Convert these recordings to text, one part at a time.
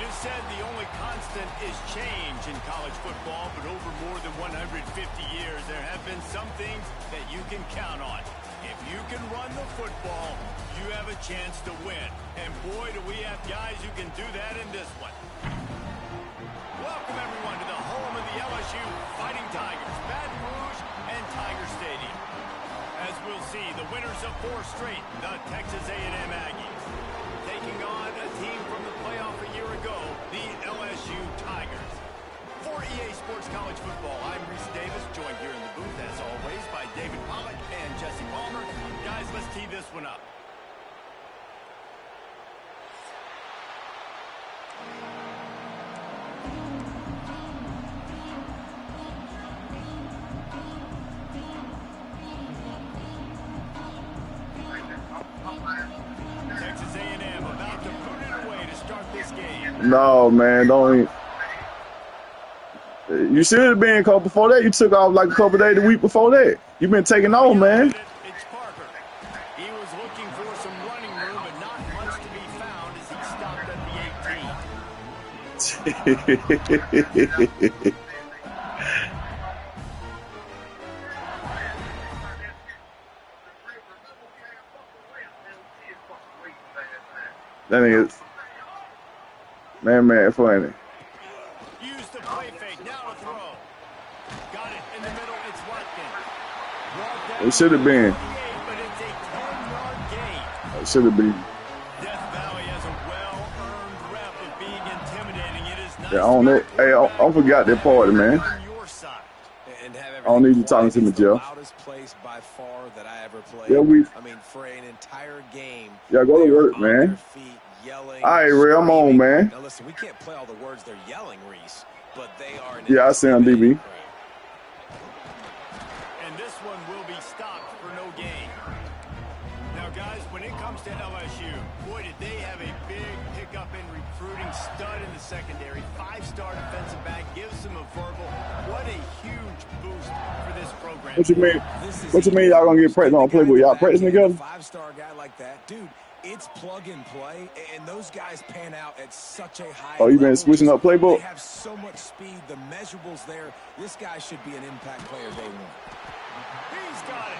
is said the only constant is change in college football, but over more than 150 years, there have been some things that you can count on. If you can run the football, you have a chance to win. And boy, do we have guys who can do that in this one. Welcome, everyone, to the home of the LSU Fighting Tigers, Baton Rouge and Tiger Stadium. As we'll see, the winners of 4 straight, the Texas A&M Aggies, taking on a team from the playoff a year ago, the LSU Tigers. For EA Sports College Football, I'm Reese Davis, joined here in the booth, as always, by David Pollack and Jesse Palmer. Guys, let's tee this one up. Texas A&M about to put it away to start this game. No, man, don't even. You should have been a couple before that. You took off like a couple days the week before that. You've been taking off, man. It's Parker. He was looking for some running room, but not much to be found as he stopped at the 18. That nigga, man, funny. Use the play fake, now to throw. Got it in the middle, it's Watkins. It should have been. But it's a 10-yard gain. It should have been. Death Valley has a well-earned rep of being intimidating. It is nice. Yeah, I don't know. Hey, I forgot that part, man. I don't need you talking to me, Jeff. Place by far that I ever played. Yeah, I mean, for an entire game. Yeah, go to work, man. Yelling, all right, Ray, I'm on, man. Now listen, we can't play all the words they're yelling, Reese, but they are. Yeah, I see on DB. And this one will be stopped for no gain. Now, guys, when it comes to LSU, boy, did they have a big pickup in recruiting. Stud in the secondary, 5-star defensive back, gives them a verbal. What a huge boost for this program. What you mean? What you mean y'all gonna get practice on playbook? Y'all practicing together? 5-star guy like that, dude. It's plug and play, and those guys pan out at such a high level. Oh, you been switching up playbook? They have so much speed. The measurables there. This guy should be an impact player day one. He's got it.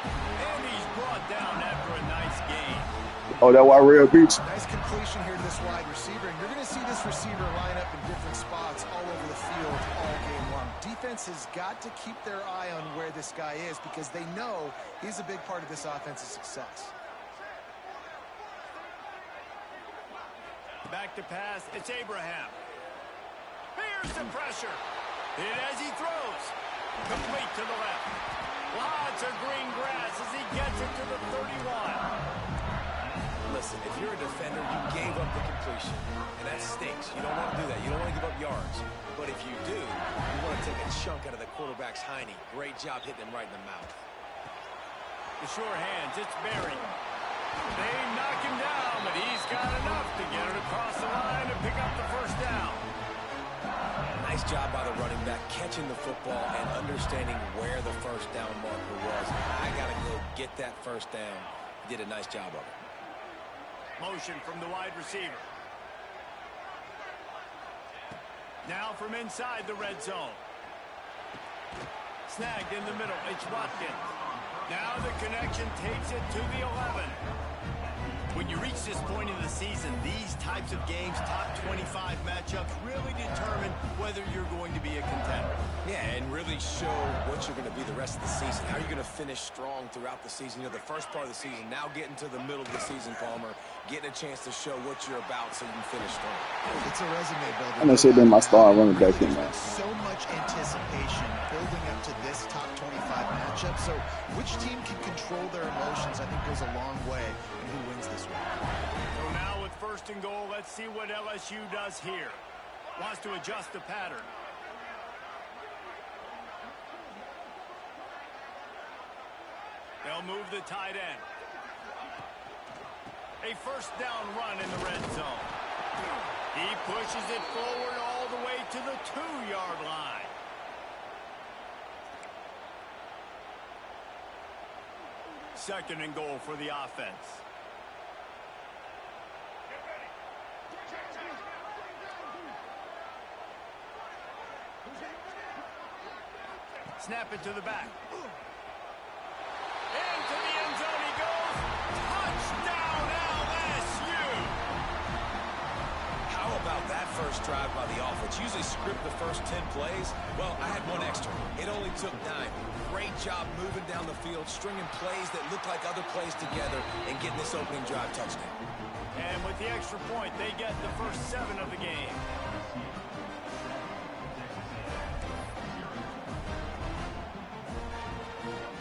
And he's brought down after a nice game. Oh, that why Real Beach? Nice completion here to this wide receiver. And you're going to see this receiver line up in different spots all over the field all game long. Defense has got to keep their eye on where this guy is because they know he's a big part of this offense's success. Back to pass, it's Abraham. Here's the pressure. Hit as he throws. Complete to the left. Lots of green grass as he gets it to the 31. Listen, if you're a defender, you gave up the completion, and that stinks. You don't want to do that. You don't want to give up yards. But if you do, you want to take a chunk out of the quarterback's hiney. Great job hitting him right in the mouth. The sure hands, it's Barry. They knock him down, but he's got enough to get it across the line and pick up the first down. Nice job by the running back, catching the football and understanding where the first down marker was. I got to go get that first down. He did a nice job of it. Motion from the wide receiver. Now from inside the red zone. Snagged in the middle, it's Watkins. Now the connection takes it to the 11. When you reach this point in the season, these types of games, top 25 matchups, really determine whether you're going to be a contender. Yeah, and really show what you're going to be the rest of the season. How are you going to finish strong throughout the season? You know, the first part of the season, now getting to the middle of the season, Palmer, getting a chance to show what you're about so you can finish strong. It's a resume builder. I'm going to say been my star running back in there. So much anticipation building up to this top 25 matchup. So which team can control their emotions, I think, goes a long way in who wins this one. So now with first and goal, let's see what LSU does here. Wants to adjust the pattern. They'll move the tight end. A first down run in the red zone. He pushes it forward all the way to the 2-yard line. Second and goal for the offense. snap it to the back. Into the end zone he goes. Touchdown, LSU! How about that first drive by the offense? Usually script the first 10 plays. Well, I had one extra. It only took 9. Great job moving down the field, stringing plays that look like other plays together, and getting this opening drive touchdown. And with the extra point, they get the first 7 of the game.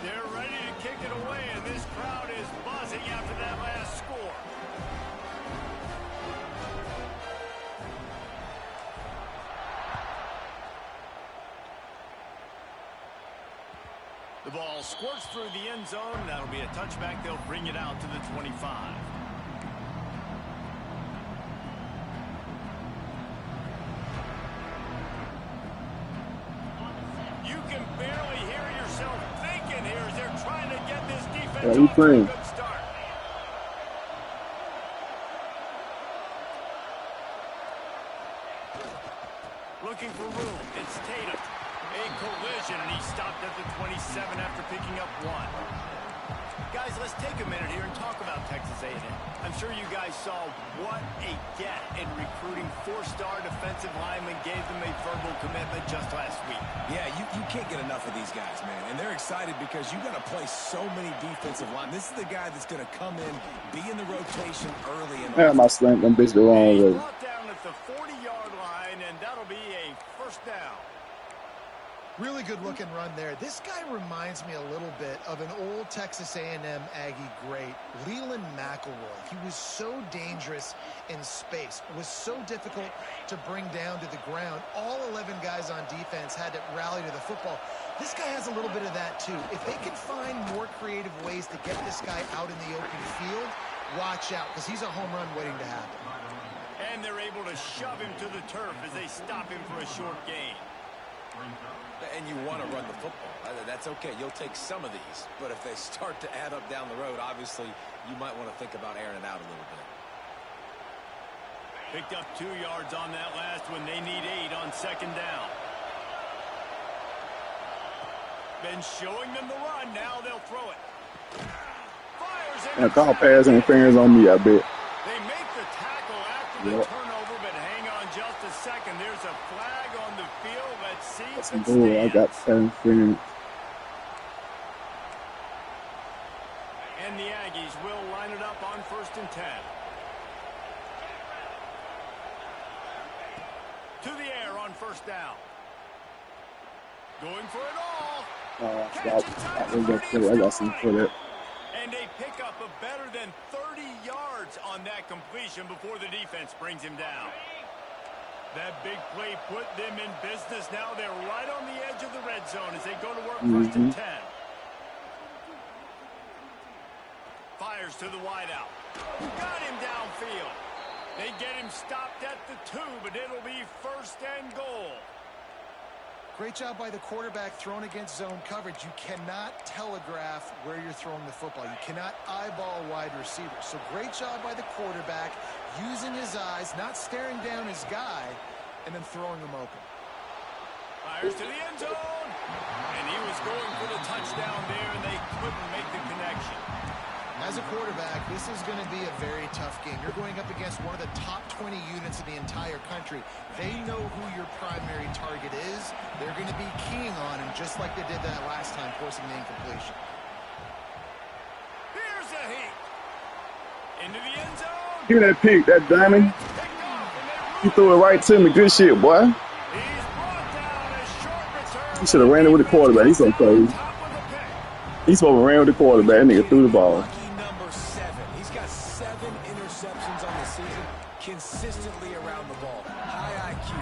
They're ready to kick it away, and this crowd is buzzing after that last score. The ball squirts through the end zone. That'll be a touchback. They'll bring it out to the 25. You can barely hear yourself thinking here as they're trying to get this defense off to a good start. Looking for room. It's Tatum. A collision, and he stopped at the 27 after picking up 1. Guys, let's take a minute here and talk about Texas A&M. I'm sure you guys saw what a get in recruiting 4-star defensive linemen gave them a verbal commitment just last week. Yeah, you can't get enough of these guys, man. And they're excited because you got to play so many defensive line. This is the guy that's going to come in, be in the rotation early. Yeah, my slant them bitch the wrong way. Brought down at the 40-yard line, and that'll be a first down. Really good looking run there. This guy reminds me a little bit of an old Texas A&M Aggie great, Leland McElroy. He was so dangerous in space, was so difficult to bring down to the ground. All 11 guys on defense had to rally to the football. This guy has a little bit of that too. If they can find more creative ways to get this guy out in the open field, watch out, because he's a home run waiting to happen. And they're able to shove him to the turf as they stop him for a short gain. And you want to run the football. That's okay. You'll take some of these. But if they start to add up down the road, obviously, you might want to think about airing it out a little bit. Picked up 2 yards on that last one. They need 8 on second down. Been showing them the run. Now they'll throw it. Fires in. Call pass interference on me, I bet. They make the tackle after the turnover, but hang on just a second. There's a flag on the field. Let's see if it stands. I got 7 interference. And the Aggies will line it up on 1st and 10. To the air on 1st down. Going for it all. I got some for that. And a pickup of better than 30 yards on that completion before the defense brings him down. That big play put them in business. Now they're right on the edge of the red zone as they go to work 1st and 10. Fires to the wideout. Got him downfield. They get him stopped at the 2, but it'll be 1st and goal. Great job by the quarterback thrown against zone coverage. You cannot telegraph where you're throwing the football. You cannot eyeball a wide receiver. So great job by the quarterback using his eyes, not staring down his guy, and then throwing him open. Fires to the end zone. And he was going for the touchdown there, and they couldn't make the connection. As a quarterback, this is going to be a very tough game. You're going up against one of the top 20 units in the entire country. They know who your primary target is. They're going to be keying on him just like they did that last time, forcing the incompletion. Here's a heat. Into the end zone. Give me that pick, that diamond. He threw it right to me. Good shit, boy. He's brought down a short return. He should have ran it with the quarterback. He's so crazy. He's supposed to ran with the quarterback. That nigga threw the ball. Consistently around the ball. High IQ.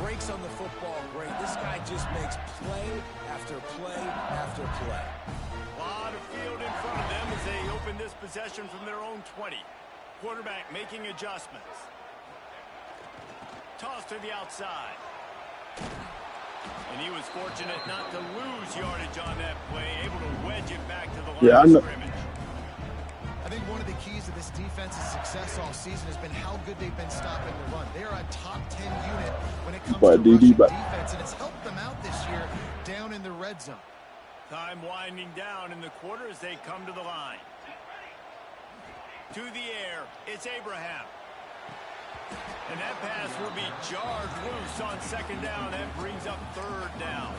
Breaks on the football great. This guy just makes play after play after play. A lot of field in front of them as they open this possession from their own 20. Quarterback making adjustments. Toss to the outside. And he was fortunate not to lose yardage on that play. Able to wedge it back to the line of scrimmage. I think one of the keys to this defense's success all season has been how good they've been stopping the run. They are a top 10 unit when it comes to rushing defense, and it's helped them out this year down in the red zone. Time winding down in the quarter as they come to the line. To the air, it's Abraham. And that pass will be jarred loose on second down and brings up third down.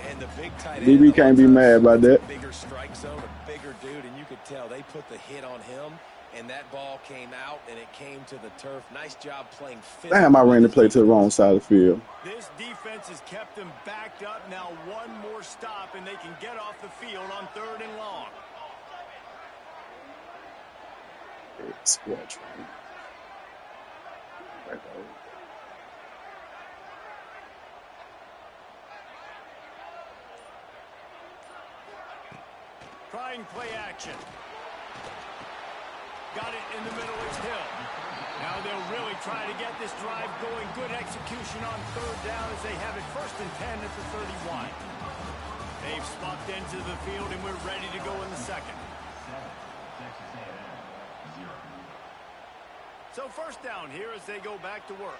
And the big tight end DB can't be mad about that. Bigger strike zone, a bigger dude, and you could tell they put the hit on him, and that ball came out, and it came to the turf. Nice job playing physical. Damn, I ran the play to the wrong side of the field. This defense has kept them backed up. Now one more stop, and they can get off the field on third and long. It's scratch. Right. Trying play action. Got it in the middle, it's Hill. Now they'll really try to get this drive going. Good execution on third down as they have it 1st and 10 at the 31. They've swapped into the field, and we're ready to go in the second. So 1st down here as they go back to work.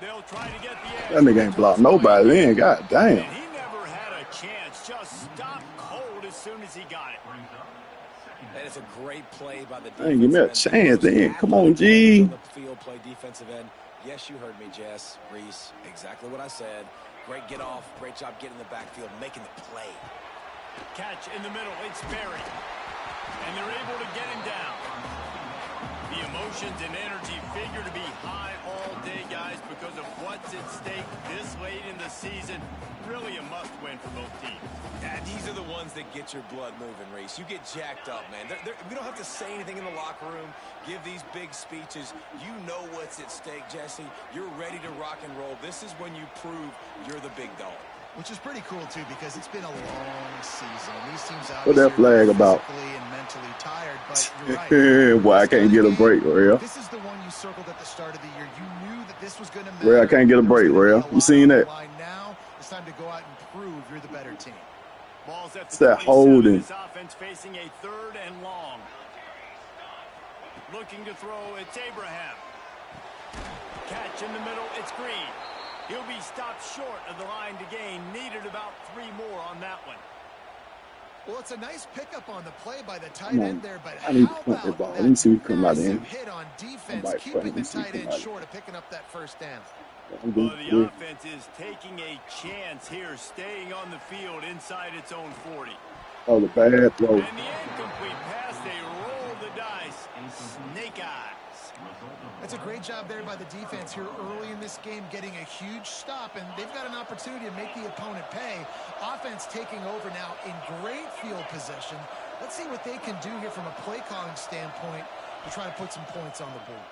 They'll try to get the edge. That nigga ain't blocked nobody then. God damn. And he never had a chance. Just stopped cold as soon as he got it. That is a great play by the defense. Hey, give me a chance then. Come on, G. Field play defensive end. Yes, you heard me, Jess, Reese. Exactly what I said. Great get off. Great job getting in the backfield, making the play. Catch in the middle. It's Berry. And they're able to get him down. The emotions and energy figure to be high all day, guys, because of what's at stake this late in the season. Really a must-win for both teams. Yeah, these are the ones that get your blood moving, Reese. You get jacked up, man. We don't have to say anything in the locker room, give these big speeches. You know what's at stake, Jesse. You're ready to rock and roll. This is when you prove you're the big dog. Which is pretty cool, too, because it's been a long season. These teams what that flag about? Physically and mentally tired, but you're right. Why I can't get a break, Rail? This is the one you circled at the start of the year. You knew that this was going to Rail, matter. I can't get a break, Rail. You seen that? Now it's time to go out and prove you're the better team. Ball's at It's the that holding. This offense facing a 3rd and long. Looking to throw, it's Abraham. Catch in the middle, it's Green. He'll be stopped short of the line to gain. Needed about 3 more on that one. Well, it's a nice pickup on the play by the tight end there, but I need to how punt that about ball. Let me see who come out in. hit on defense, keeping the tight end short of picking up that 1st down. Well, the offense is taking a chance here, staying on the field inside its own 40. Oh, the bad throw. And the incomplete pass, they roll the dice. Snake eyes. That's a great job there by the defense here early in this game, getting a huge stop, and they've got an opportunity to make the opponent pay. Offense taking over now in great field position. Let's see what they can do here from a play calling standpoint to try to put some points on the board.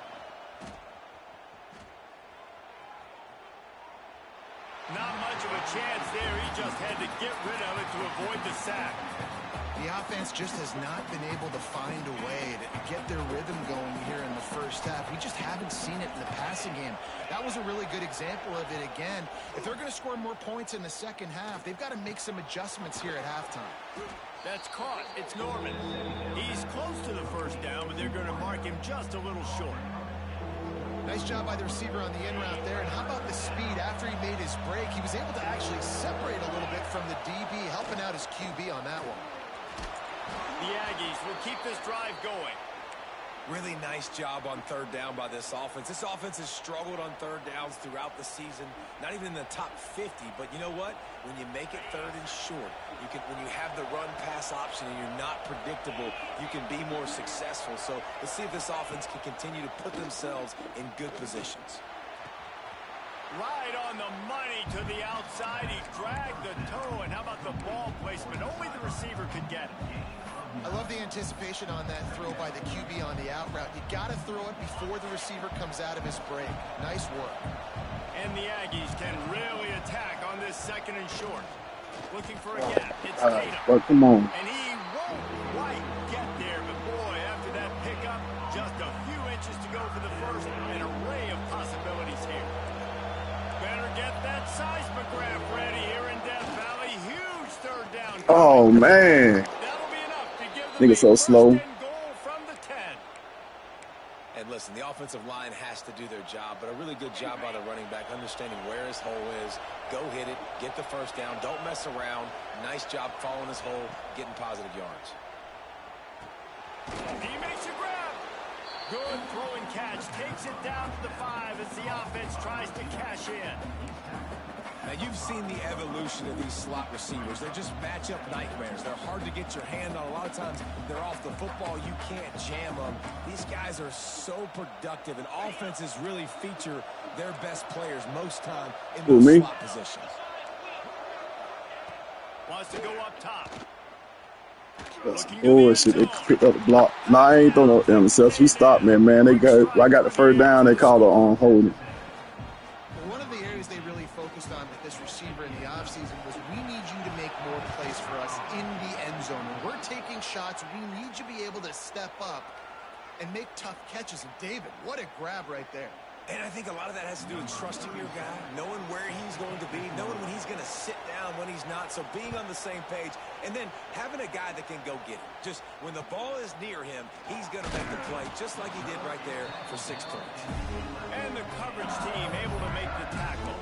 Not much of a chance there. He just had to get rid of it to avoid the sack. The offense just has not been able to find a way to get their rhythm going here in the 1st half. We just haven't seen it in the passing game. That was a really good example of it again. If they're going to score more points in the 2nd half, they've got to make some adjustments here at halftime. That's caught. It's Norman. He's close to the 1st down, but they're going to mark him just a little short. Nice job by the receiver on the in route there. And how about the speed after he made his break? He was able to actually separate a little bit from the DB, helping out his QB on that one. The Aggies will keep this drive going. Really nice job on 3rd down by this offense. This offense has struggled on 3rd downs throughout the season. Not even in the top 50, but you know what? When you make it 3rd and short, when you have the run-pass option and you're not predictable, you can be more successful. So let's see if this offense can continue to put themselves in good positions. Right on the money to the outside. He dragged the toe, and how about the ball placement? Only the receiver could get it. I love the anticipation on that throw by the QB on the out route. You got to throw it before the receiver comes out of his break. Nice work. And the Aggies can really attack on this 2nd and short. Looking for a gap. It's Tatum. Well, come on. And he won't quite get there, but boy, after that pickup, just a few inches to go for the 1st. An array of possibilities here. Better get that seismograph ready. Here Oh, man. That'll be enough to give them Nigga a so first slow. and goal from the 10. And listen, the offensive line has to do their job, but a really good job by the running back, understanding where his hole is. Go hit it, get the first down, don't mess around. Nice job following his hole, getting positive yards. He makes a grab. Good throw and catch. Takes it down to the 5 as the offense tries to cash in. Now, you've seen the evolution of these slot receivers. They're just matchup nightmares. They're hard to get your hand on. A lot of times, they're off the football. You can't jam them. These guys are so productive, and offenses really feature their best players most time in those slot positions. Wants to go up top. That's bullshit. They picked up the block. Nah, I ain't throwing no themselves. He stopped me, man. I got the first down. They called it on holding. One of the areas they really focused on with this receiver in the offseason was we need you to make more plays for us in the end zone. When we're taking shots, we need you to be able to step up and make tough catches. And David, what a grab right there. And I think a lot of that has to do with trusting your guy, knowing where he's going to be, knowing when he's going to sit down, when he's not. So being on the same page, and then having a guy that can go get it. Just when the ball is near him, he's going to make the play, just like he did right there for 6 points. And the coverage team able to make the tackle.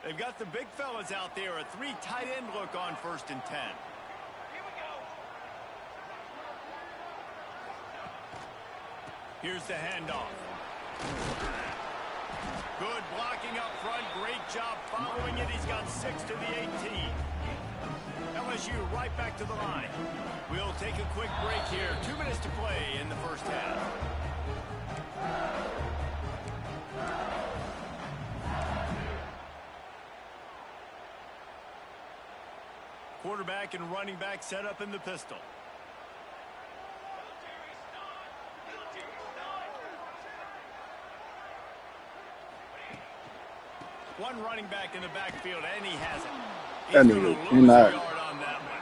They've got the big fellas out there. A 3 tight end look on 1st and 10. Here's the handoff. Good blocking up front. Great job following it. He's got 6 to the 18. LSU right back to the line. We'll take a quick break here. 2 minutes to play in the first half. Quarterback and running back set up in the pistol. One running back in the backfield, and he has it. He's going to lose a yard on that one.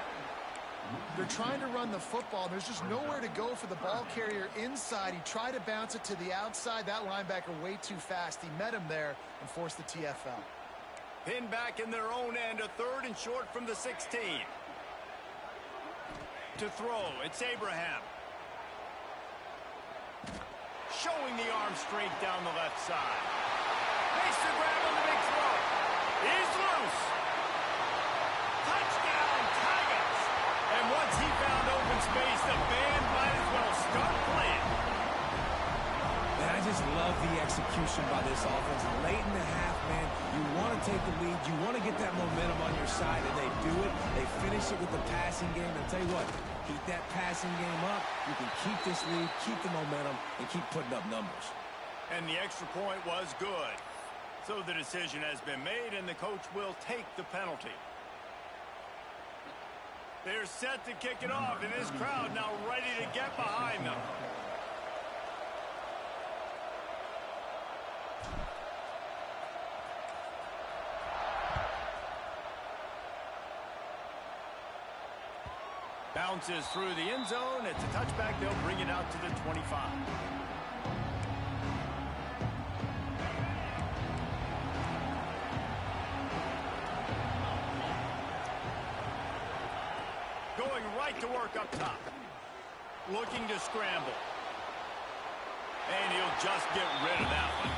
They're trying to run the football. There's just nowhere to go for the ball carrier inside. He tried to bounce it to the outside. That linebacker way too fast. He met him there and forced the TFL. Pinned back in their own end, a 3rd and short from the 16. To throw, it's Abraham. Showing the arm straight down the left side. Makes the grab on the big throw. He's loose. Touchdown, Tigers. And once he found open space, the band might as well start playing. And I just love the execution by this offense. Late in the half, man, you want to take the lead. You want to get that momentum on your side, and they do it. They finish it with the passing game. And tell you what, keep that passing game up. You can keep this lead, keep the momentum, and keep putting up numbers. And the extra point was good. So the decision has been made, and the coach will take the penalty. They're set to kick it off, and this crowd now ready to get behind them. Bounces through the end zone. It's a touchback. They'll bring it out to the 25. Going right to work up top. Looking to scramble. And he'll just get rid of that one.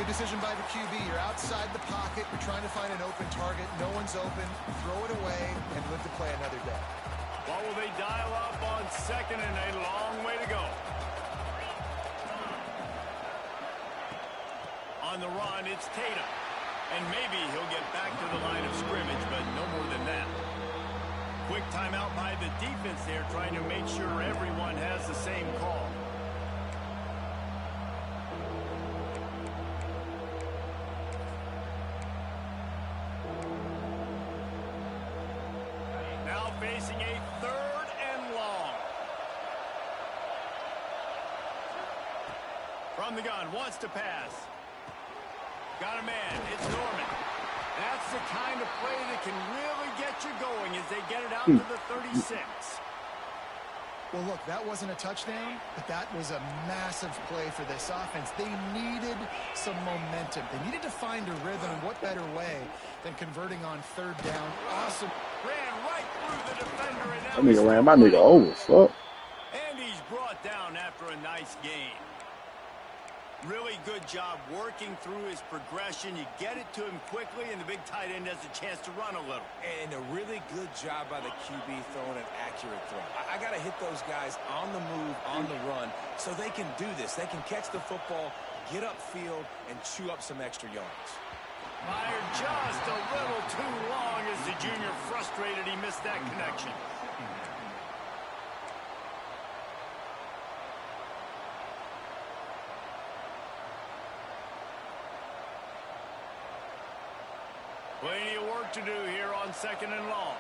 Good decision by the QB. You're outside the pocket. You're trying to find an open target. No one's open. Throw it away and live to play another day. What will they dial up on 2nd and a long way to go? On the run, it's Tatum. And maybe he'll get back to the line of scrimmage, but no more than that. Quick timeout by the defense there, trying to make sure everyone has the same call. Now facing a 3rd and long. From the gun, wants to pass. Got a man, it's Norman. That's the kind of play that can really get you going as they get it out to the 36. Well, look, that wasn't a touchdown, but that was a massive play for this offense. They needed some momentum. They needed to find a rhythm, and what better way than converting on third down. Awesome. Ran right through the defender, and now That nigga ran my nigga over. Fuck. And he's brought down after a nice gain. Really good job working through his progression. You get it to him quickly, and the big tight end has a chance to run a little. And a really good job by the QB throwing an accurate throw. I got to hit those guys on the move, on the run, so they can do this. They can catch the football, get upfield, and chew up some extra yards. Fired just a little too long as the junior frustrated he missed that connection. Plenty of work to do here on 2nd and long.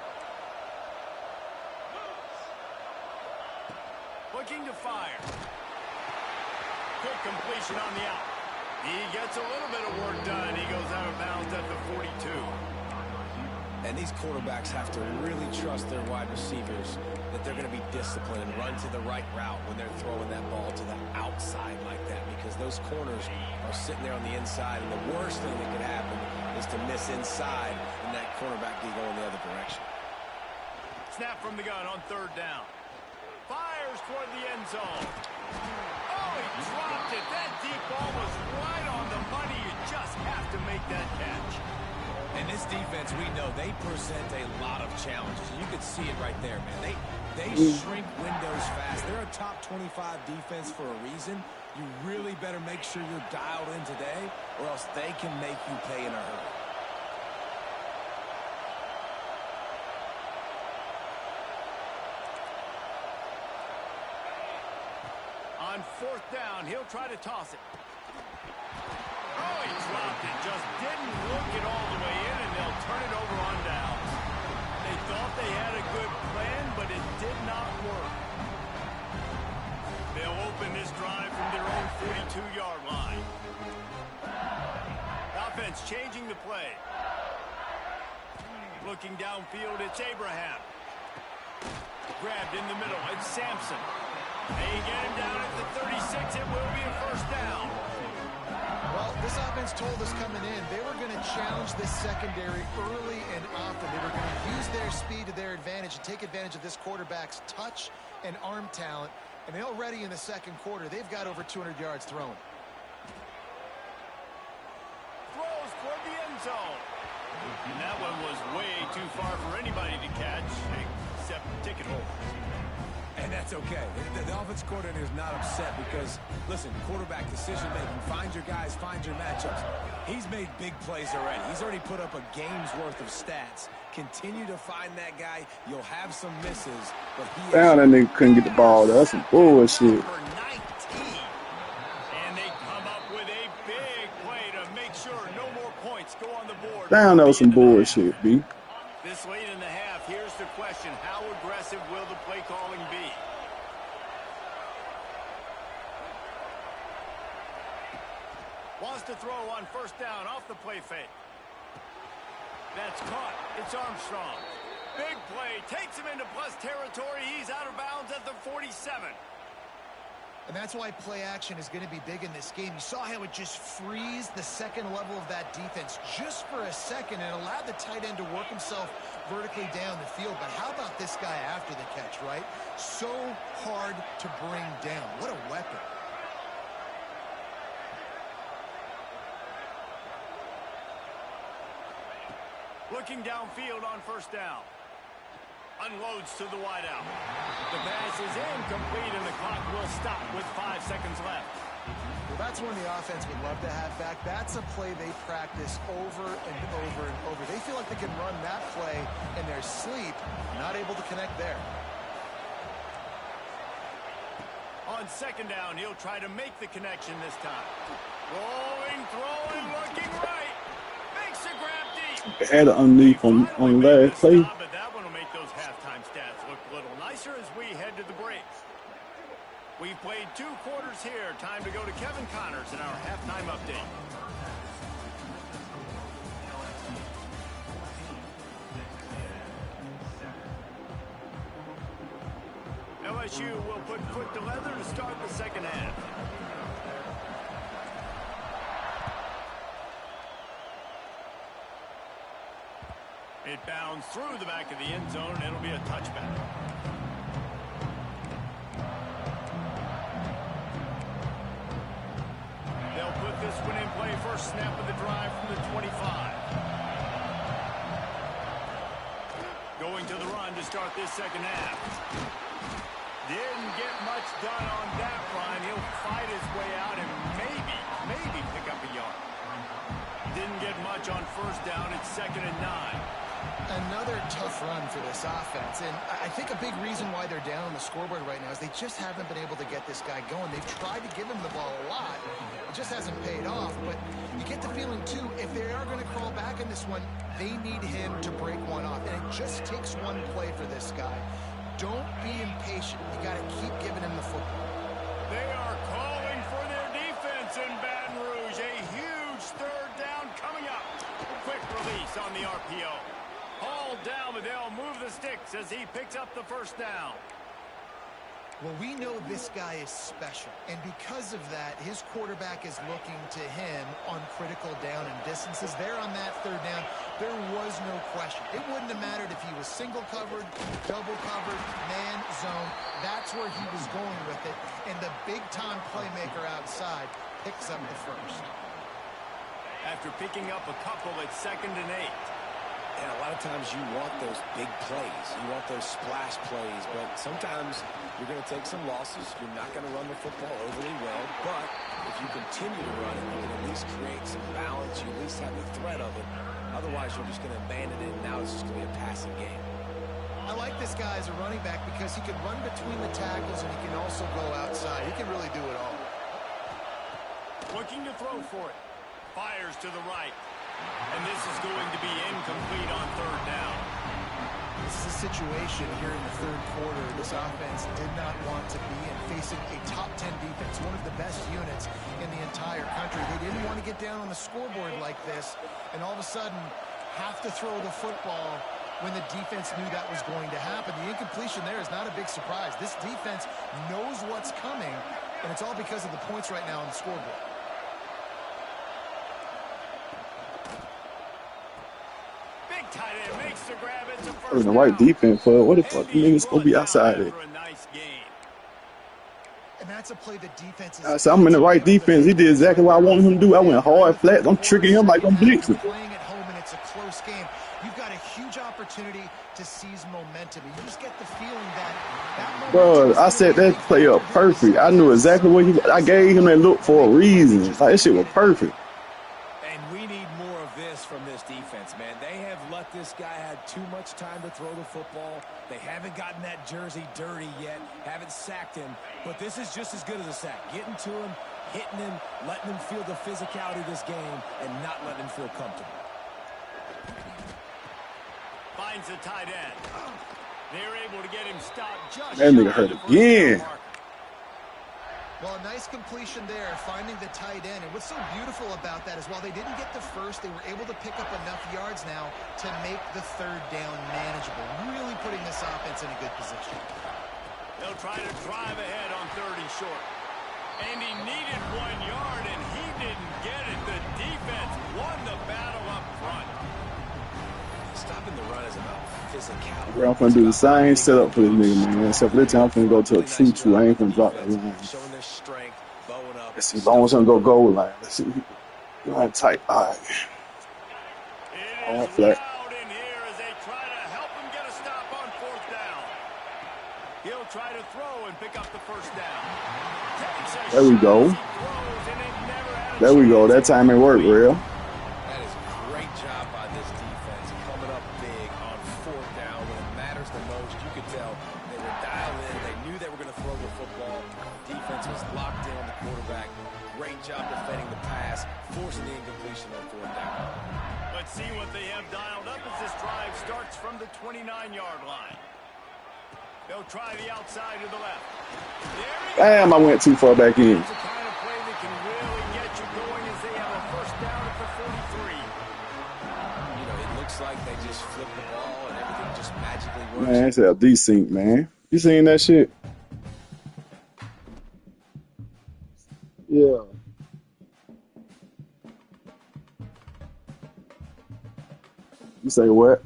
Looking to fire. Good completion on the out. He gets a little bit of work done. He goes out of bounds at the 42. And these quarterbacks have to really trust their wide receivers that they're going to be disciplined and run to the right route when they're throwing that ball to the outside like that, because those corners are sitting there on the inside, and the worst thing that could happen is to miss inside and that cornerback be going the other direction. Snap from the gun on 3rd down. Fires toward the end zone. Oh, he dropped it. That deep ball was right on the money. You just have to make that catch. And this defense, we know, they present a lot of challenges. You could see it right there, man. They shrink windows fast. They're a top 25 defense for a reason. You really better make sure you're dialed in today, or else they can make you pay in a hurry. On 4th down, he'll try to toss it. Oh, he dropped it. Just didn't look it all the way in, and they'll turn it over on downs. They thought they had a good plan, but it did not work. They'll open this drive from their own 42-yard line. Offense changing the play. Looking downfield, it's Abraham. Grabbed in the middle, it's Sampson. They get him down at the 36. It will be a 1st down. Well, this offense told us coming in they were going to challenge this secondary early and often. They were going to use their speed to their advantage and take advantage of this quarterback's touch and arm talent. And already in the 2nd quarter, they've got over 200 yards thrown. Throws toward the end zone. And that one was way too far for anybody to catch, except ticket holders. And that's okay. The offense coordinator is not upset because, listen, quarterback decision-making, find your guys, find your matchups. He's made big plays already. He's already put up a game's worth of stats. Continue to find that guy. You'll have some misses, but he Damn, that nigga couldn't get the ball. That's some bullshit. Number 19. And they come up with a big play to make sure no more points go on the board. Damn, that was some bullshit, B. This late in the half, here's the question. How aggressive will the play calling be? Wants to throw on 1st down off the play fake. That's caught. It's Armstrong. Big play. Takes him into plus territory. He's out of bounds at the 47. And that's why play action is going to be big in this game. You saw how it just frees the 2nd level of that defense just for a second and allowed the tight end to work himself vertically down the field. But how about this guy after the catch, right? So hard to bring down. What a weapon. Looking downfield on 1st down. Unloads to the wideout. The pass is incomplete, and the clock will stop with 5 seconds left. Well, that's one the offense would love to have back. That's a play they practice over and over and over. They feel like they can run that play in their sleep, not able to connect there. On 2nd down, he'll try to make the connection this time. Rolling, throwing, looking right. Makes a grab deep. Had it underneath on last play. But that one will make those halftime stats look a little nicer as we head to the break. We've played 2 quarters here. Time to go to Kevin Connors in our halftime update. LSU will put foot to leather to start the second half. It bounds through the back of the end zone. It'll be a touchback. They'll put this one in play. First snap of the drive from the 25. Going to the run to start this second half. Didn't get much done on that run. He'll fight his way out and maybe pick up a yard. Didn't get much on first down. It's 2nd and 9. Another tough run for this offense, and I think a big reason why they're down on the scoreboard right now is they just haven't been able to get this guy going. They've tried to give him the ball a lot. It just hasn't paid off, but you get the feeling, too, if they are going to crawl back in this one, they need him to break one off, and it just takes one play for this guy. Don't be impatient. You got to keep giving him the football. They are calling for their defense in Baton Rouge. A huge third down coming up. Quick release on the RPO. Hauled down, but they'll move the sticks as he picks up the first down. Well, we know this guy is special, and because of that, his quarterback is looking to him on critical down and distances. There on that third down, there was no question. It wouldn't have mattered if he was single covered, double covered, man, zone. That's where he was going with it, and the big-time playmaker outside picks up the first. After picking up a couple, it's 2nd and 8. And a lot of times you want those big plays. You want those splash plays. But sometimes you're going to take some losses. You're not going to run the football overly well. But if you continue to run it, you can at least create some balance. You at least have the threat of it. Otherwise, you're just going to abandon it. And now it's just going to be a passing game. I like this guy as a running back because he can run between the tackles and he can also go outside. He can really do it all. Looking to throw for it. Fires to the right. And this is going to be incomplete on third down. This is a situation here in the third quarter this offense did not want to be in, facing a top 10 defense, one of the best units in the entire country. They didn't want to get down on the scoreboard like this and all of a sudden have to throw the football when the defense knew that was going to happen. The incompletion there is not a big surprise. This defense knows what's coming, and it's all because of the points right now on the scoreboard. Tight end makes the grab. It's a first In the right defense, but what the fuck? The niggas gonna be outside it. And that's a play the defense is. I said, I'm in the right defense. He did exactly what I wanted him to do. I went hard, flat. I'm tricking him like I'm blitzing. Playing at home and it's a close game. You've got a huge opportunity to seize momentum. You just get the feeling that Bro, I set that play up perfect. I knew exactly what I gave him that look for a reason. Like, that shit was perfect. And we need more of this from this defense, man. They have let this guy have too much time to throw the football. They haven't gotten that jersey dirty yet, haven't sacked him. But this is just as good as a sack. Getting to him, hitting him, letting him feel the physicality of this game, and not letting him feel comfortable. Finds the tight end. They're able to get him stopped just That nigga hurt again. Well, a nice completion there, finding the tight end. And what's so beautiful about that is while they didn't get the first, they were able to pick up enough yards now to make the third down manageable, really putting this offense in a good position. They'll try to drive ahead on 3rd and short. And he needed 1 yard, and he didn't get it. The defense won the battle up front. Stopping the run is about physicality. Bro, I'm gonna do the same setup for this nigga, man. Except for this time, I'm gonna go to a 2-2. I ain't gonna drop that line. Showing their strength, bowing up. Let's see, as long as I'm gonna go goal line. Let's see. Line tight. All right. All flat. Loud in here as they try to help him get a stop on 4th down. He'll try to throw and pick up the first down. There we go. There we go. That time it worked, real. That is a great job by this defense, coming up big on 4th down when it matters the most. You could tell they were dialed in. They knew they were going to throw the football. Defense was locked in on the quarterback. Great job defending the pass, forcing the incompletion on 4th down. Let's see what they have dialed up as this drive starts from the 29-yard line. They'll try the outside to the left. Damn, I went too far back in. It's the kind of play that can really get you going as they have a first down at the 43. You know, it looks like they just flip the ball and everything just magically works. Man, it's a desync, man. You seen that shit? You say what?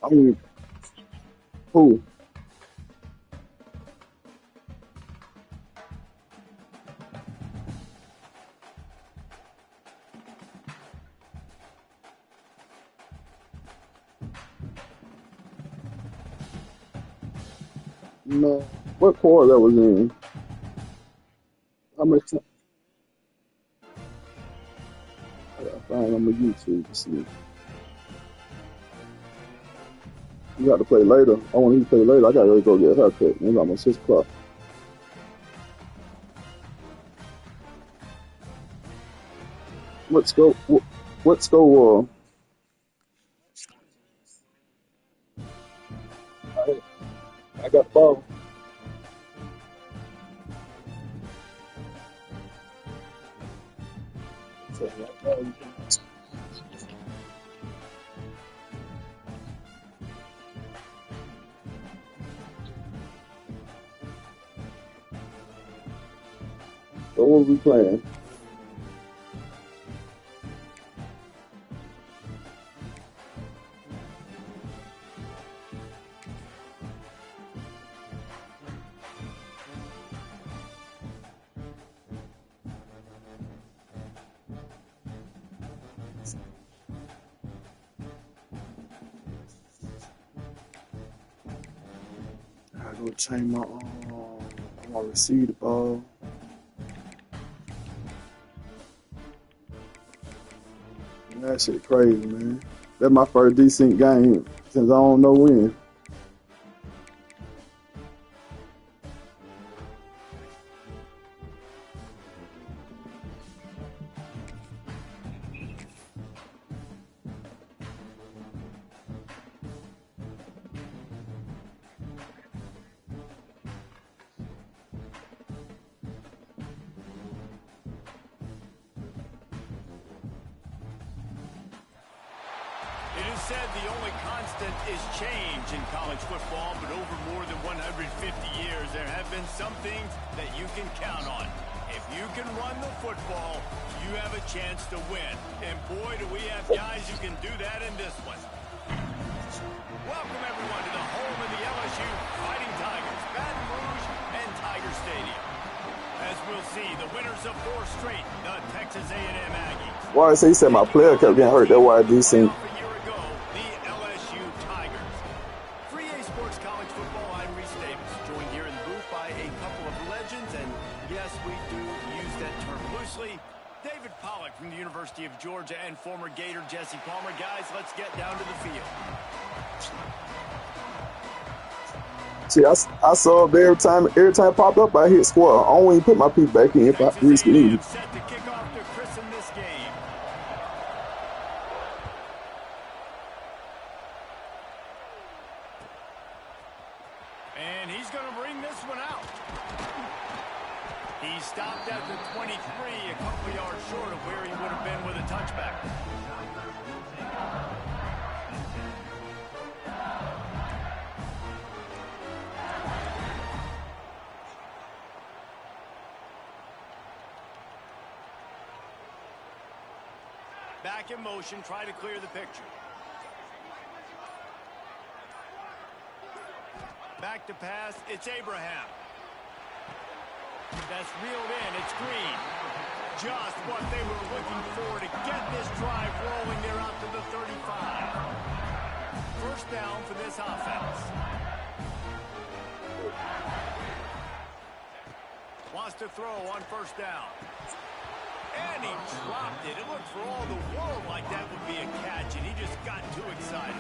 I mean, who? No. What quarter that was in? How much time? I gotta find on my YouTube to see. You got to play later. I want you to play later. I gotta go get a haircut. It's almost 6 o'clock. Let's go. Let's go. I got the ball. So what are we playing? I go change my I want to receive the ball. That shit crazy, man. That's my first decent game since I don't know when. It is said the only constant is change in college football, but over more than 150 years, there have been some things that you can count on. If you can run the football, you have a chance to win. And boy, do we have guys who can do that in this one. Welcome, everyone, to the home of the LSU Fighting Tigers, Baton Rouge and Tiger Stadium. As we'll see, the winners of 4 straight, the Texas A&M Aggies. Why I say he said my player kept getting hurt. That's why I decent. David Pollock from the University of Georgia and former Gator Jesse Palmer. Guys, let's get down to the field. See, I saw it every time it popped up, I hit square. I don't even put my feet back in if I risk it. Set to kick off to christen this game. And he's going to bring this one out. He stopped at the 23, a couple yards short of where he would have been with a touchback. Back in motion, try to clear the picture. Back to pass, it's Abraham. That's reeled in, it's Green. Just what they were looking for to get this drive rolling. They're out to the 35. First down for this offense. Wants to throw on first down. And he dropped it. It looked for all the world like that would be a catch, and he just got too excited.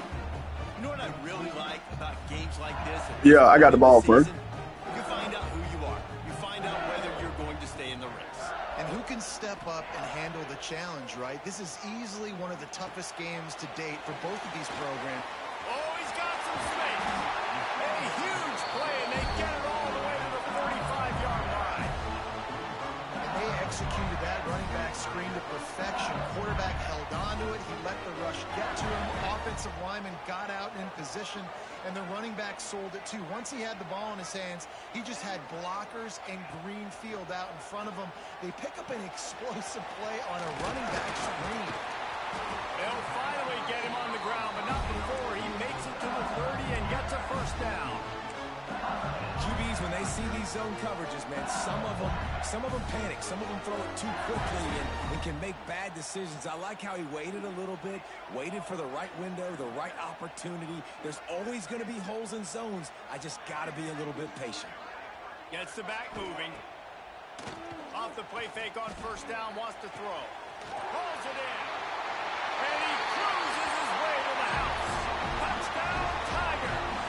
You know what I really like about games like this? Yeah, I got the ball first. You find out who you are. You find out whether you're going to stay in the race. And who can step up and handle the challenge, right? This is easily one of the toughest games to date for both of these programs. Oh, he's got some space. A huge play, and they get it all the way to the 45-yard line. And they executed that running back screen to perfection. Quarterback held on to it. He let the rush get to him. Offensive lineman got out in position, and the running back sold it too. Once he had the ball in his hands, he just had blockers and green field out in front of him. They pick up an explosive play on a running back screen. They'll finally get him on the ground. zone coverages, man, some of them panic. Some of them throw it too quickly and can make bad decisions. I like how he waited a little bit, waited for the right window, the right opportunity. There's always going to be holes in zones. I just got to be a little bit patient. Gets the back moving. Off the play fake on first down, wants to throw. Pulls it in. And he cruises his way to the house. Touchdown, Tigers.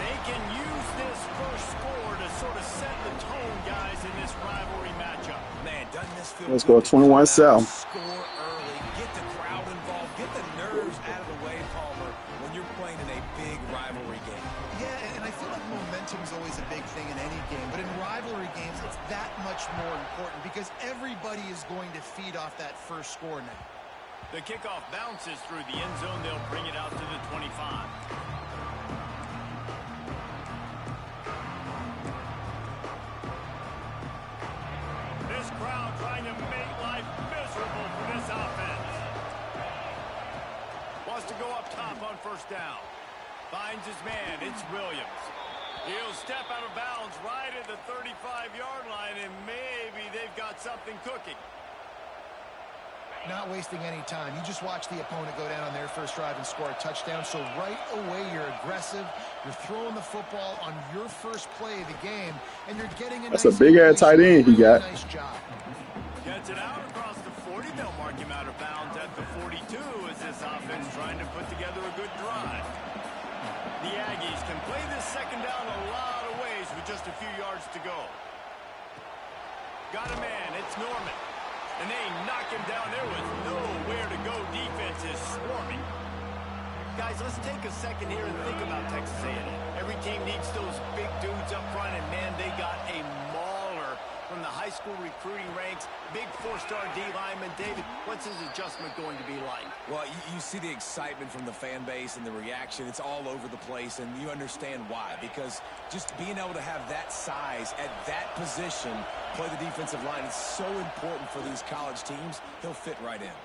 They can use this first score to sort of set the tone, guys, in this rivalry matchup. Man, doesn't this feel Let's go 21 South. Score early, get the crowd involved, get the nerves out of the way, Palmer, when you're playing in a big rivalry game. Yeah, and I feel like momentum is always a big thing in any game, but in rivalry games, it's that much more important because everybody is going to feed off that first score now. The kickoff bounces through the end zone. They'll bring it out to the 25. This crowd trying to make life miserable for this offense. Wants to go up top on first down. Finds his man. It's Williams. He'll step out of bounds right at the 35-yard line, and maybe they've got something cooking. Not wasting any time. You just watch the opponent go down on their first drive and score a touchdown. So right away, you're aggressive. You're throwing the football on your first play of the game, and you're getting a That's a big-ass tight end he got. Nice job. Gets it out across the 40. They'll mark him out of bounds at the 42 as this offense trying to put together a good drive. The Aggies can play this second down a lot of ways with just a few yards to go. Got a man. It's Norman. And they knock him down. There was nowhere to go. Defense is swarming. Guys, let's take a second here and think about Texas A&M. Every team needs those big dudes up front, and man, they got a mauler from the high school recruiting ranks. Big four-star D lineman. David, what's his adjustment going to be like? Well, you see the excitement from the fan base and the reaction. It's all over the place, and you understand why. Because just being able to have that size at that position, play the defensive line, is so important for these college teams. He'll fit right in.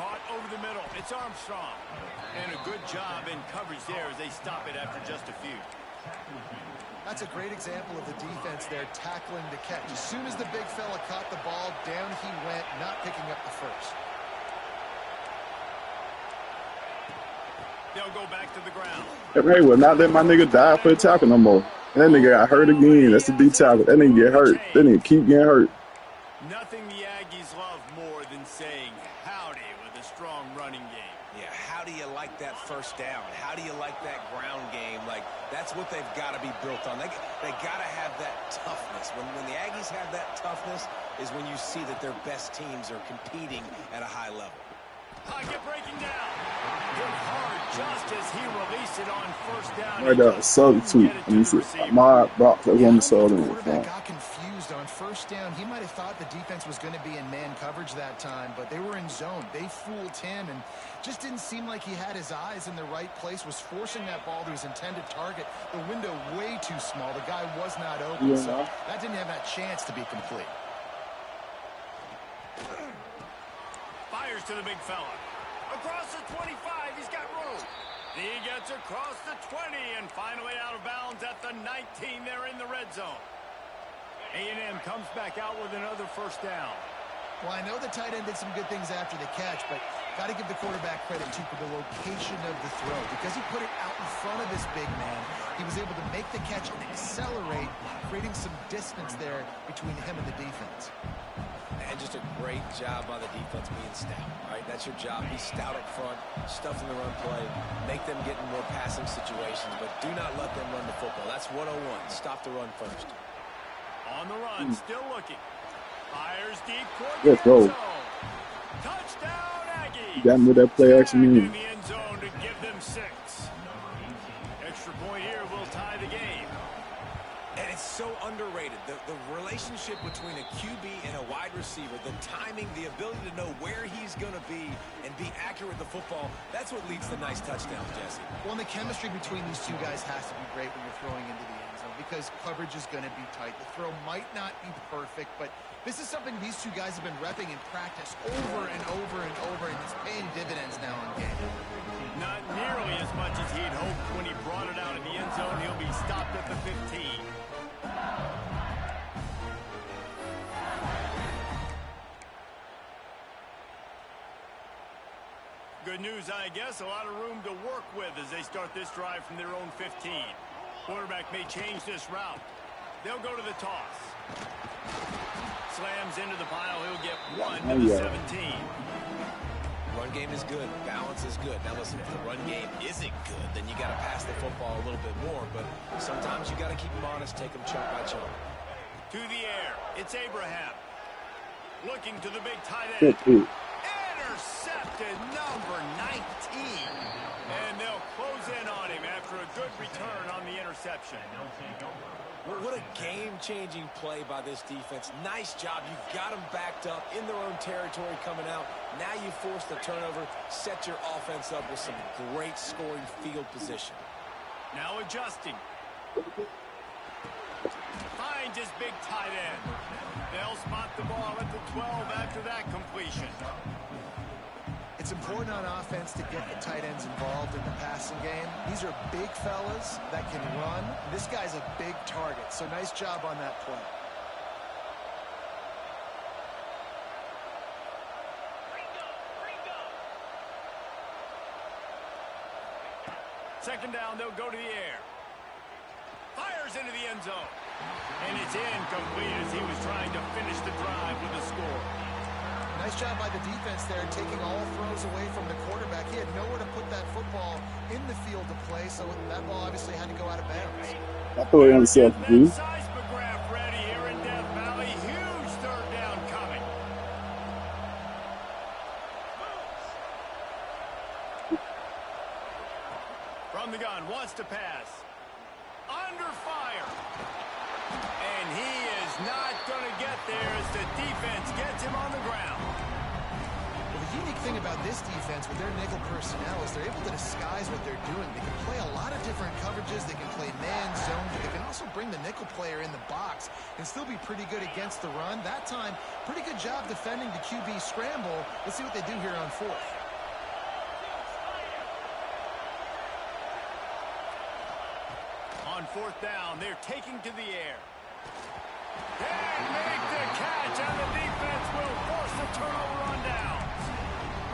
Caught over the middle. It's Armstrong. And a good job in coverage there as they stop it after just a few. That's a great example of the defense there tackling the catch. As soon as the big fella caught the ball, down he went, not picking up the first. They'll go back to the ground. Hey, well, not let my nigga die for a tackle no more. That nigga got hurt again. That's the D tackle. That nigga get hurt. That nigga keep getting hurt. Nothing the Aggies love more than saying howdy with a strong running game. Yeah, how do you like that first down? How do you like that ground game? Like, that's what they've got to be built on. They got to have that toughness. When the Aggies have that toughness is when you see that their best teams are competing at a high level. Pocket breaking down. Hit hard just as he released it on first down. Right there, substitute. Let me see. My box was on the southern. The quarterback got confused on first down. He might have thought the defense was going to be in man coverage that time, but they were in zone. They fooled him and just didn't seem like he had his eyes in the right place, was forcing that ball to his intended target. The window way too small. The guy was not open, so that didn't have that chance to be complete. Fires to the big fella. Across the 25, he's got room. He gets across the 20 and finally out of bounds at the 19. They're in the red zone. A&M comes back out with another first down. Well, I know the tight end did some good things after the catch, but got to give the quarterback credit, too, for the location of the throw. Because he put it out in front of this big man, he was able to make the catch and accelerate, creating some distance there between him and the defense. And just a great job by the defense being stout, right? That's your job. Be stout up front, stuff in the run play, make them get in more passing situations, but do not let them run the football. That's 101. Stop the run first. On the run, still looking. Fires deep toward Let's the end go. zone. Touchdown, Aggies. You got me with that play action In mean. the end zone to give them 6. Extra point here will tie the game. And it's so underrated. The relationship between a QB and a wide receiver, the timing, the ability to know where he's going to be and be accurate with the football, that's what leads to nice touchdowns, Jesse. Well, and the chemistry between these two guys has to be great when you're throwing into the end zone. because coverage is going to be tight. The throw might not be perfect, but this is something these two guys have been repping in practice over and over and over, and it's paying dividends now on game. Not nearly as much as he'd hoped when he brought it out in the end zone. He'll be stopped at the 15. Good news, I guess. A lot of room to work with as they start this drive from their own 15. Quarterback may change this route. They'll go to the toss. Slams into the pile. He'll get one to the 17. Run game is good. Balance is good. Now listen, if the run game isn't good, then you got to pass the football a little bit more. But sometimes you got to keep them honest, take them chunk by chunk. To the air. It's Abraham. Looking to the big tight end. Intercepted, number 19. And they'll close in on him after a good return on the interception. What a game-changing play by this defense. Nice job. You've got them backed up in their own territory coming out. Now you force the turnover, set your offense up with some great scoring field position. Now adjusting. Finds his big tight end. They'll spot the ball at the 12 after that completion. It's important on offense to get the tight ends involved in the passing game. These are big fellas that can run. This guy's a big target, so nice job on that play. Second down, they'll go to the air. Fires into the end zone. And it's incomplete as he was trying to finish the drive with a score. Nice job by the defense there, taking all throws away from the quarterback. He had nowhere to put that football in the field to play, so that ball obviously had to go out of bounds. I threw it on CFB. Seismograph ready here in Death Valley. Huge third down coming. From the gun, wants to pass. Under fire. And he is not going to get there as the defense gets him on the ground. Well, the unique thing about this defense with their nickel personnel is they're able to disguise what they're doing. They can play a lot of different coverages. They can play man, zone, but they can also bring the nickel player in the box and still be pretty good against the run. That time, pretty good job defending the QB scramble. Let's see what they do here on fourth. On fourth down, they're taking to the air. They make the catch, and the defense will force the turnover on downs.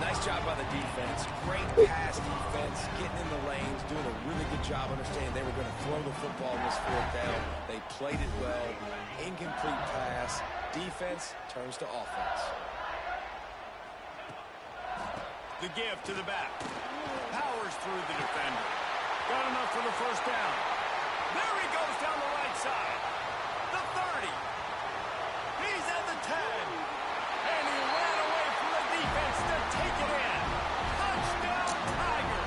Nice job by the defense. Great pass defense, getting in the lanes, doing a really good job understanding they were going to throw the football in this fourth down. They played it well. Incomplete pass. Defense turns to offense. The give to the back. Powers through the defender. Got enough for the first down. There he goes down the right side. The 30. He's at the 10. And he ran away from the defense to take it in. Touchdown, Tiger.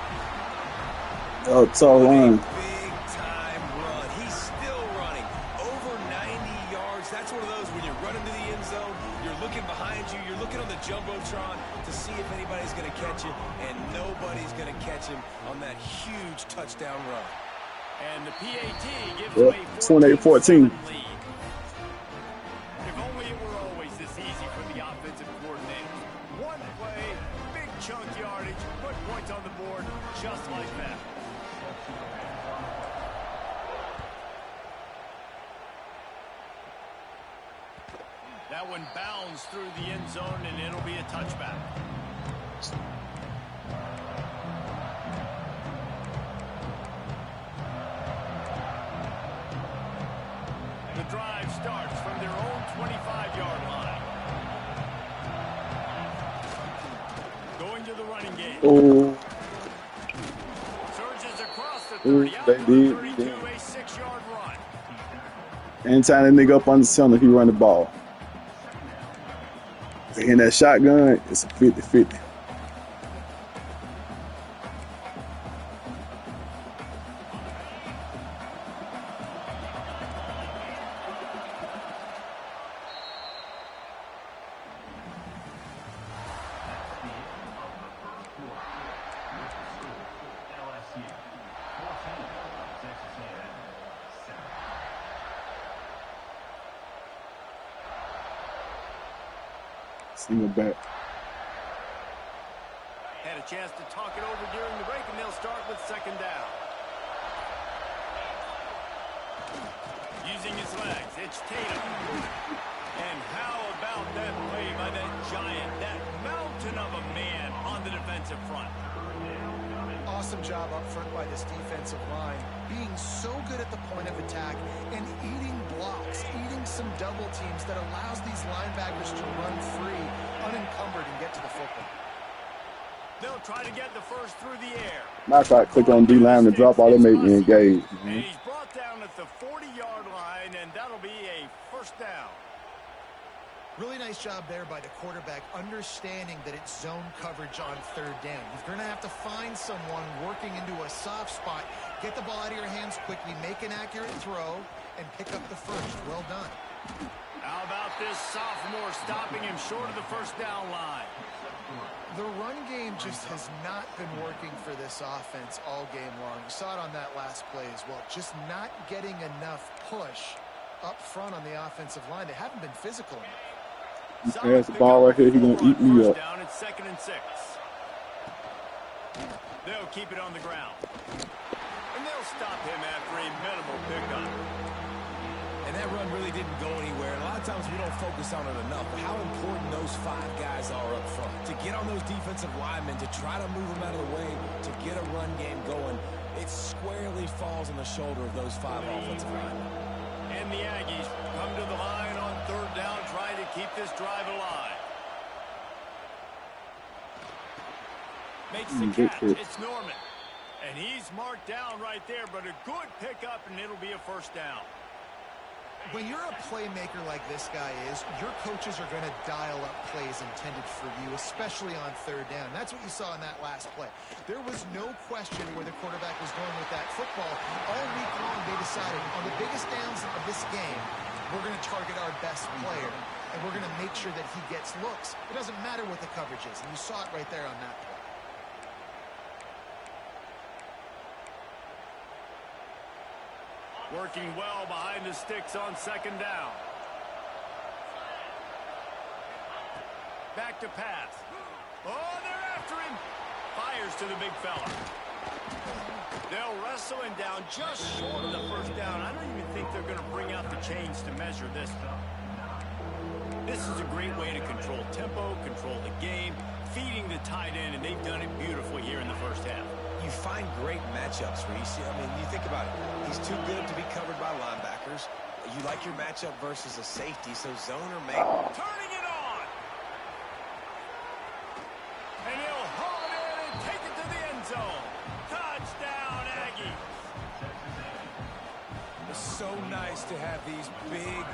Oh, it's all run. Big time run. He's still running. Over 90 yards. That's one of those when you're running to the end zone, you're looking behind you, you're looking on the Jumbotron to see if anybody's going to catch you, and nobody's going to catch him on that huge touchdown run. And the PAT gives him a 28-14. lead. If only it were always this easy for the offensive coordinator. One play, big chunk yardage, put points on the board just like that. That one bounds through the end zone, and it'll be a touchback. The drive starts from their own 25-yard line. Going to the running game. Oh, Surges across the 30, out to the 32, a 6-yard run. anytime that nigga up on the center, he run the ball. In that shotgun, it's a 50-50. Single back. Had a chance to talk it over during the break, and they'll start with second down. Using his legs, it's Tatum. And how about that play by that giant, that mountain of a man on the defensive front? Awesome job up front by this defensive line, being so good at the point of attack and eating blocks, eating some double teams that allows these linebackers to run free, unencumbered, and get to the football. They'll try to get the first through the air. Matter of fact, click on D-line to drop all they make me engage. And he's brought down at the 40-yard line, and that'll be a first down. Really nice job there by the quarterback, understanding that it's zone coverage on third down. You're going to have to find someone working into a soft spot, get the ball out of your hands quickly, make an accurate throw, and pick up the first. Well done. How about this sophomore stopping him short of the first down line? The run game just has not been working for this offense all game long. You saw it on that last play as well. Just not getting enough push up front on the offensive line. They haven't been physical enough. There's the ball right here. He's going to eat me up. Down at 2nd and 6. They'll keep it on the ground. And they'll stop him after a minimal pickup. And that run really didn't go anywhere. A lot of times we don't focus on it enough, but how important those 5 guys are up front. To get on those defensive linemen, to try to move them out of the way, to get a run game going, it squarely falls on the shoulder of those 5 offensive linemen. And the Aggies come to the line on third down, trying to keep this drive alive. Makes the catch. It's Norman. And he's marked down right there, but a good pickup, and it'll be a first down. When you're a playmaker like this guy is, your coaches are going to dial up plays intended for you, especially on third down. That's what you saw in that last play. There was no question where the quarterback was going with that football. All week long, they decided on the biggest downs of this game, we're going to target our best player, and we're going to make sure that he gets looks. It doesn't matter what the coverage is, and you saw it right there on that play. Working well behind the sticks on second down. Back to pass. Oh, they're after him. Fires to the big fella. They'll wrestle him down just short of the first down. I don't even think they're going to bring out the chains to measure this. This is a great way to control tempo, control the game, feeding the tight end, and they've done it beautifully here in the first half. You find great matchups where you see, I mean, you think about it. He's too good to be covered by linebackers. You like your matchup versus a safety, so zone or make. Turning it on. And he'll haul it in and take it to the end zone. Touchdown, Aggie. It's so nice to have these big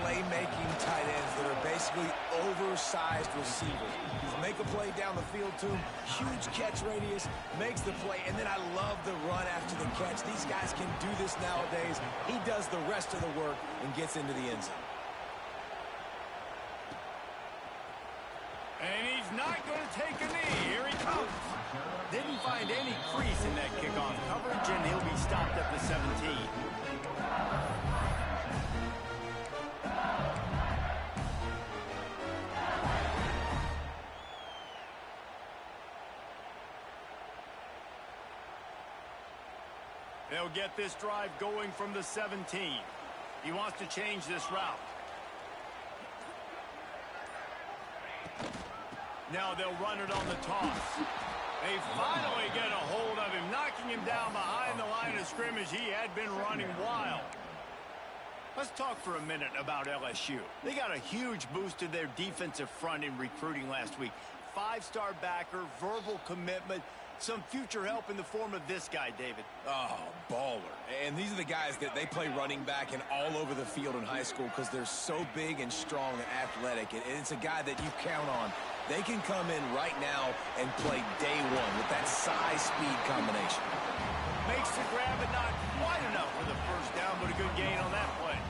playmaking tight ends that are basically oversized receivers. Make a play down the field to him, huge catch radius, makes the play, and then I love the run after the catch. These guys can do this nowadays. He does the rest of the work and gets into the end zone. And he's not going to take a knee. Here he comes. Didn't find any crease in that kickoff coverage, and he'll be stopped at the 17. They'll get this drive going from the 17. He wants to change this route. Now they'll run it on the toss. They finally get a hold of him, knocking him down behind the line of scrimmage. He had been running wild. Let's talk for a minute about LSU. They got a huge boost to their defensive front in recruiting last week. 5-star backer, verbal commitment, some future help in the form of this guy, David. Oh, baller. And these are the guys that they play running back and all over the field in high school because they're so big and strong and athletic. And it's a guy that you count on. They can come in right now and play day one with that size-speed combination. Makes the grab, but not quite enough for the first down, but a good gain on that play.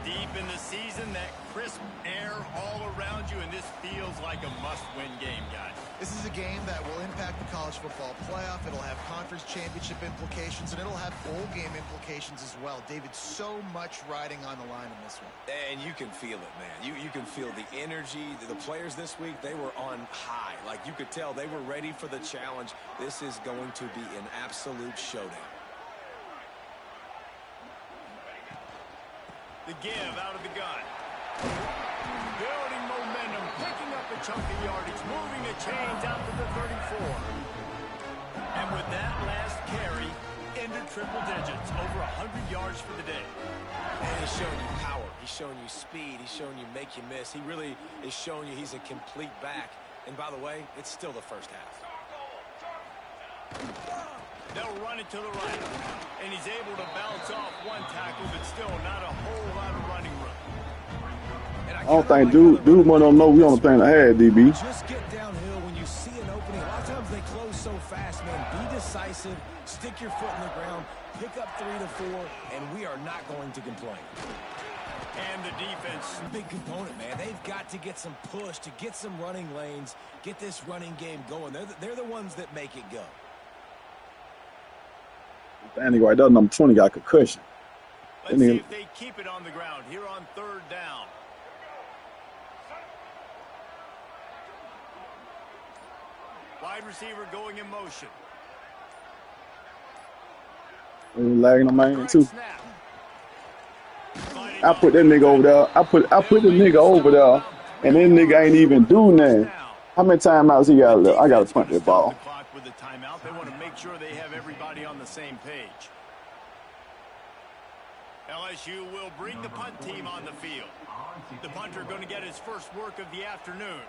Deep in the season, that crisp air all around you, and this feels like a must-win game, guys. This is a game that will impact the college football playoff. It'll have conference championship implications, and it'll have bowl game implications as well. David, so much riding on the line in this one. And you can feel it, man. You can feel the energy. The players this week, they were on high. Like, you could tell they were ready for the challenge. This is going to be an absolute showdown. The give out of the gun. Building momentum, picking up a chunk of yardage, moving the chains out to the 34. And with that last carry, into triple digits, over 100 yards for the day. And he's showing you power. He's showing you speed. He's showing you make you miss. He really is showing you he's a complete back. And by the way, it's still the first half. They'll run it to the right. And he's able to bounce off one tackle, but still not a whole lot of running room. I don't think dude don't know we on the thing ahead, DB. Just get downhill when you see an opening. A lot of times they close so fast, man. Be decisive, stick your foot in the ground, pick up 3 to 4, and we are not going to complain. And the defense. Big component, man. They've got to get some push, to get some running lanes, get this running game going. They're the ones that make it go. Danny right there, number 20 got concussion. Let's see if they keep it on the ground here on third down. Wide receiver going in motion. Lagging on my end too. I put that nigga over there. I put the nigga over there, and that nigga ain't even do nothing. How many timeouts he got left? I gotta punt that ball. With the timeout, they want to make sure they have everybody on the same page. LSU will bring the punt team on the field. The punter going to get his first work of the afternoon.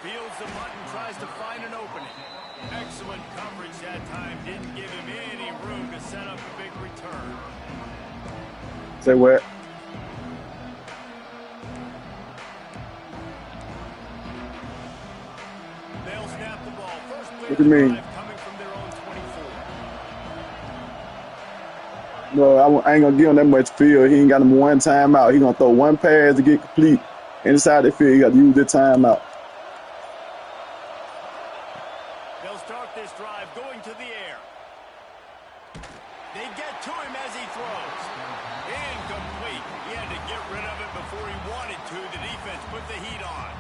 Fields the punt and tries to find an opening. Excellent coverage that time. Didn't give him any room to set up a big return. Say what? They'll snap the ball. First What do you mean? coming from their own 24. No, I ain't gonna give him that much field. He ain't got him one timeout. He gonna throw one pass to get complete. Inside the field, he got to use the timeout. They'll start this drive going to the air. They get to him as he throws. Incomplete. He had to get rid of it before he wanted to. The defense put the heat on.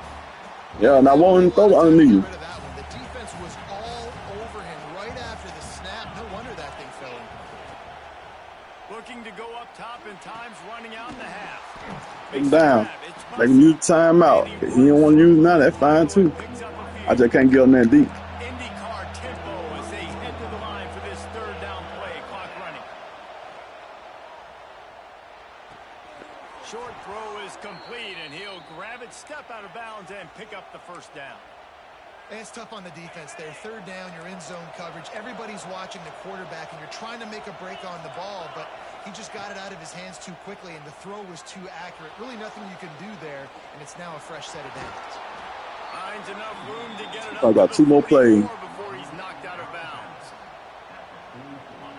Yeah, and I want him to throw it underneath. The defense was all over him right after the snap. No wonder that thing fell in. Looking to go up top and time's running out in the half. Put him down. They can use timeout. If he don't want to use none, that's fine too. I just can't get him that deep. IndyCar tempo as they head to the line for this third down play. Clock running. Short throw is complete, and he'll grab it, step out of bounds, and pick up the first down. It's tough on the defense there. Third down, you're in zone coverage. Everybody's watching the quarterback, and you're trying to make a break on the ball, but he just got it out of his hands too quickly, and the throw was too accurate. Really nothing you can do there, and it's now a fresh set of downs. Finds enough room to get it I up got to two more plays. before he's knocked out of bounds.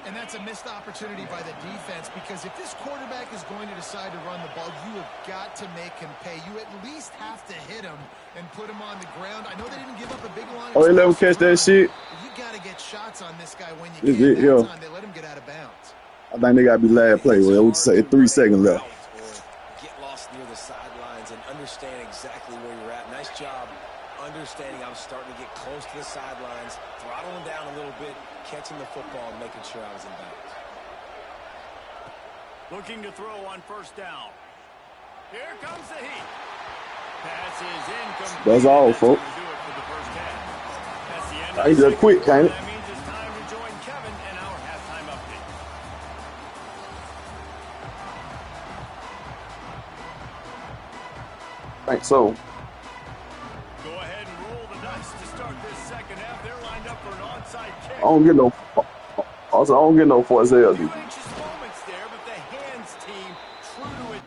And that's a missed opportunity by the defense, because if this quarterback is going to decide to run the ball, you have got to make him pay. You at least have to hit him and put him on the ground. I know they didn't give up a big line. Oh, they let him catch that shit. You got to get shots on this guy when you This can. it, That time they let him get out of bounds. I think they got to be last play. Well, I would say 3 seconds left. Get lost near the sidelines and understand exactly where you're at. Nice job understanding I was starting to get close to the sidelines, throttling down a little bit, catching the football and making sure I was in bounds. Looking to throw on first down. Here comes the heat. Pass is incomplete. That's all, folks. Do it for the first half. That's the end He just quit, can't it? That means it's time to join Kevin and our halftime update. Think so. Go ahead and roll the dice to start this second half. They're lined up for an onside kick. I don't get no. Also, I don't get no for sale. A few anxious moments there, but the hands team true to it.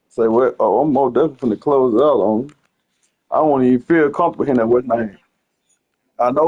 Say what? Oh, I'm more definitely finna close out on. I won't even feel comfortable in that West name. I know